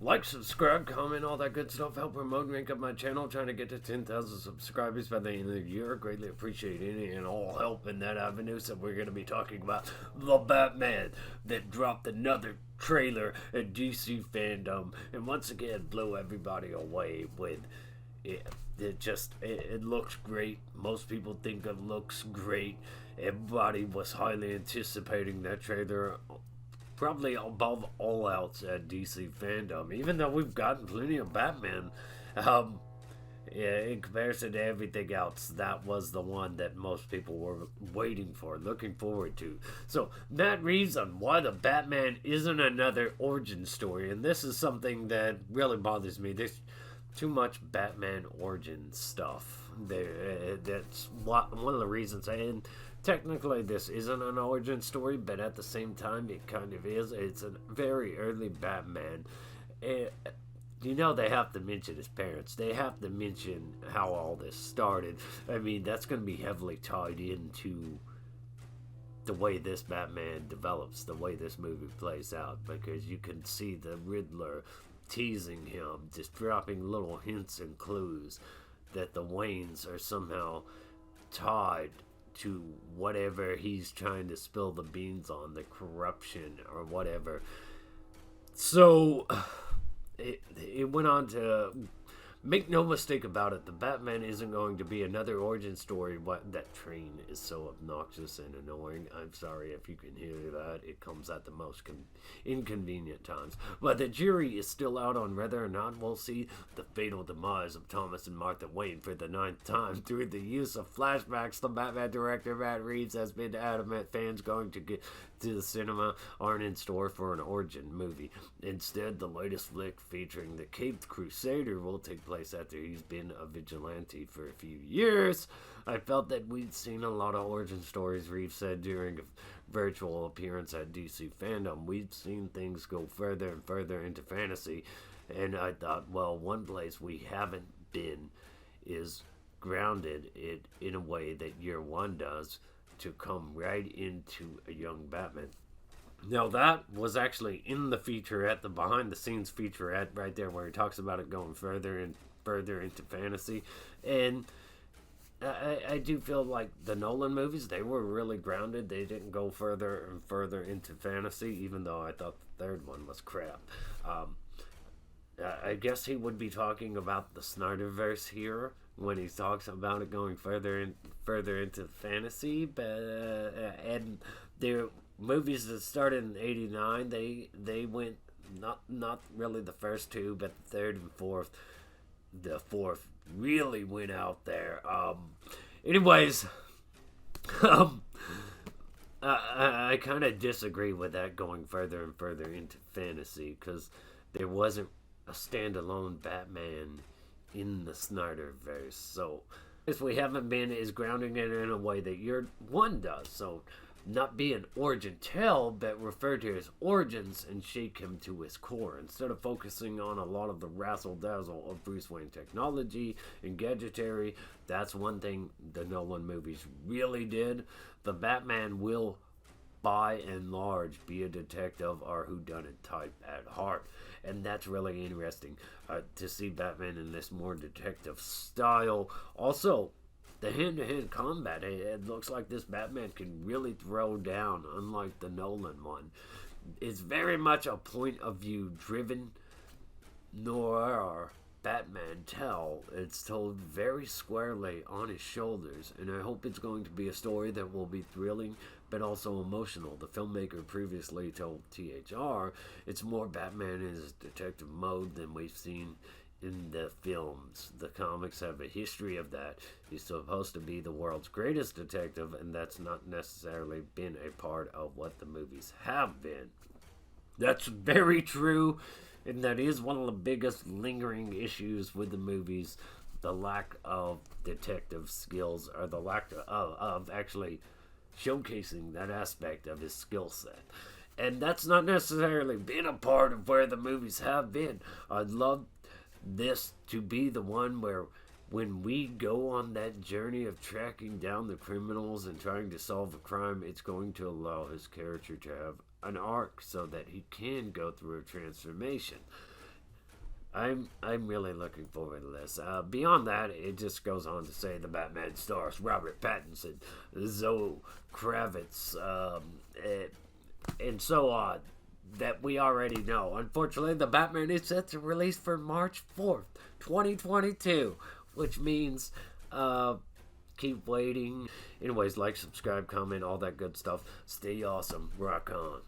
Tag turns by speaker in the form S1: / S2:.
S1: Like, subscribe, comment, all that good stuff. Help promote and rank up my channel. Trying to get to 10,000 subscribers by the end of the year. Greatly appreciate any and all help in that avenue. So we're going to be talking about the Batman that dropped another trailer at DC Fandom. And once again, blew everybody away with it. It looks great. Most people think it looks great. Everybody was highly anticipating that trailer, probably above all else at DC Fandom, even though we've gotten plenty of Batman. Um, yeah, in comparison to everything else, that was the one that most people were waiting for, looking forward to. So, Matt Reeves on why the Batman isn't another origin story, and this is something that really bothers me. There's too much Batman origin stuff. That's one of the reasons. And technically, this isn't an origin story, but at the same time, it kind of is. It's a very early Batman. They have to mention his parents. They have to mention how all this started. I mean, that's going to be heavily tied into the way this Batman develops, the way this movie plays out, because you can see the Riddler teasing him, just dropping little hints and clues that the Waynes are somehow tied to whatever he's trying to spill the beans on, the corruption or whatever. So it went on to make no mistake about it, the Batman isn't going to be another origin story. What, that train is so obnoxious and annoying. I'm sorry if you can hear that. It comes at the most inconvenient times. But the jury is still out on whether or not we'll see the fatal demise of Thomas and Martha Wayne for the 9th time through the use of flashbacks. The Batman director Matt Reeves has been adamant fans going to get to the cinema aren't in store for an origin movie. Instead, the latest flick featuring the Caped Crusader will take place after he's been a vigilante for a few years. I felt that we'd seen a lot of origin stories, Reeves said during a virtual appearance at DC Fandom. We've seen things go further and further into fantasy, and I thought, well, one place we haven't been is grounded it in a way that Year One does, to come right into a young Batman. Now, that was actually in the featurette, the behind the scenes featurette right there, where he talks about it going further and further into fantasy. And I do feel like the Nolan movies, they were really grounded. They didn't go further and further into fantasy, even though I thought the third one was crap. I guess he would be talking about the Snyderverse here when he talks about it going further into fantasy. But and their movies that started in '89, they went not really the first two, but the third and fourth. The fourth really went out there. Anyways, I kind of disagree with that going further and further into fantasy, because there wasn't a standalone Batman in the Snyderverse. So, if we haven't been, is grounding it in a way that Year One does. So, not be an origin tale, but refer to his origins and shake him to his core. Instead of focusing on a lot of the razzle-dazzle of Bruce Wayne technology and gadgetry, that's one thing the Nolan movies really did. The Batman will, by and large, be a detective or whodunit type at heart. And that's really interesting to see Batman in this more detective style. Also, the hand-to-hand combat, it looks like this Batman can really throw down, unlike the Nolan one. It's very much a point-of-view driven noir Batman tell. It's told very squarely on his shoulders, and I hope it's going to be a story that will be thrilling but also emotional. The filmmaker previously told THR it's more Batman in his detective mode than we've seen in the films. The comics have a history of that. He's supposed to be the world's greatest detective, and that's not necessarily been a part of what the movies have been. That's very true, and that is one of the biggest lingering issues with the movies, the lack of detective skills, or the lack of actually showcasing that aspect of his skill set. And that's not necessarily been a part of where the movies have been. I'd love this to be the one where when we go on that journey of tracking down the criminals and trying to solve a crime, it's going to allow his character to have an arc so that he can go through a transformation. I'm really looking forward to this. Beyond that, it just goes on to say the Batman stars Robert Pattinson, Zoe Kravitz, and so on, that we already know. Unfortunately, the Batman is set to release for March 4th, 2022, which means keep waiting. Anyways, like, subscribe, comment, all that good stuff. Stay awesome. Rock on.